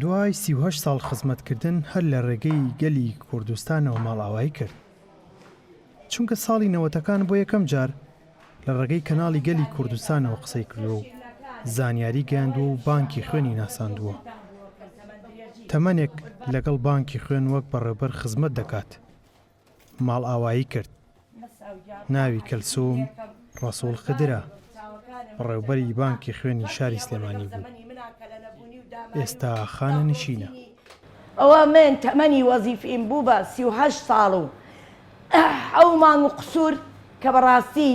دوای 38 ساڵ خزمەتکردن هەر لە ڕێگەی گەلی کوردستانەوە ماڵئاوایی کرد. چونکە ساڵی 90ەکان بۆ یەکەم جار لە ڕێگەی کەناڵی گەلی کوردستانەوە قسەی کردو و زانیاری گەیاندووە و بانکی خوێنی ناساندووە. تەمەنێک لەگەڵ بانکی خوێن وەک بەڕێوەبەر خزمەت دەکات. ماڵئاوایی کرد. ناوی کەلسووم ڕەسوول خدرە، ڕێوەبەری بانکی خوێنی شاری سلێمانی بوو. ئێستا خانە نشینە. ئەوە من تەمەنی وەزیفەیم بوو بە 38 ساڵ و ئەو مانگ و قسوور کە بەڕاستی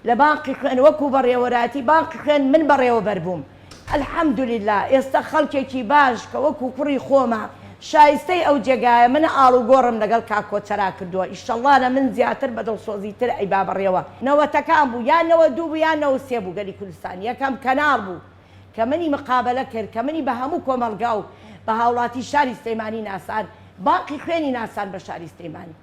لە بانقی خوێن وەکو بەڕێوەبەراتی بانقی خوێن من بەڕێوەبەر بووم. الحەمدولله ئێستا خەڵکێکی باش کە وەکو کوڕی خۆمە شایستەی ئەو جێگایە من ئاڵ و گۆڕم لەگەڵ کاکۆچەرا کردووە. ئیشەڵڵا لە من زیاتر بەدڵسۆزیتر ئەی با بەڕێوە. نەوەتەکان بوو یان 92 بوو یان 93 بوو گەلی کوردستان. یەکەم کەناڵ بوو کە منی مقابلە کرد کە منی بە هەموو کۆمەڵگا و بە هاوڵاتی شاری سلێمانی ناسان، بانقی خوێنی ناسان بە شاری سلێمانی.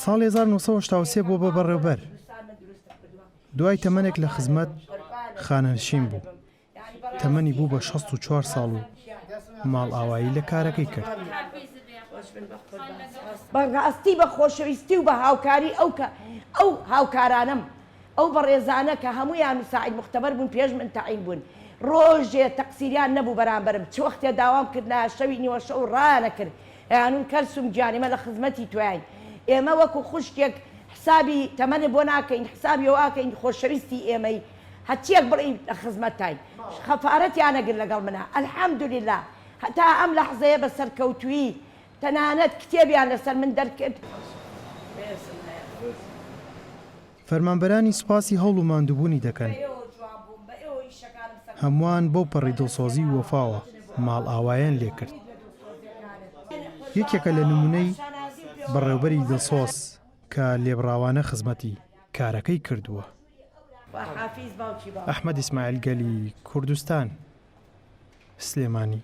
ساڵی 1983 بۆ بە بەڕێوەبەر. دوای تەمەنێک لە خزمەت خانەنشین بوو. تەمەنی بوو بە 64 ساڵ و ماڵئاوایی لە کارەکەی کرد. بەڕاستی بە خۆشەویستی و بە هاوکاری ئەو هاوکارانم ئەو بەڕێزانە کە هەمویان مساعید مختبەر بوون پێش من تەعین بوون. ڕۆژێ تەقسیریان نەبوو بەرامبەرم. چ وەختێ داوام کردنا شەوی نیوە شەو ڕانەکرد. ئەیانون کەلسوم گیانیمە لە خزمەتی توایین. ئێمە وەکو خوشکێک حسابی تەمەنە بۆ ناکەین، حسابی ئەو ئاکەین خۆشەویستی ئێمەی هەچیەک بڕین لە خزمەتای. خەفارەتیانەگر لەگەڵ منە. الحەمدولله هەتا ئەم لەحزەیە بە سەرکەوتووی تەنانەت کتێبیان لەسەر من دەرکرد. فەرمانبەرانی سوپاسی هەوڵ و ماندووبوونی دەکەن. هەمووان بۆ پەڕی دڵسۆزی و وەفاوە ماڵئاواییان لێ کرد. یەکێکە لە نمونەی بەڕێوەبەری دڵسۆز کە لێبڕاوانە خزمەتی کارەکەی کردووە. ئەحمەد ئیسماعیل گەلی کوردستان سلێمانی.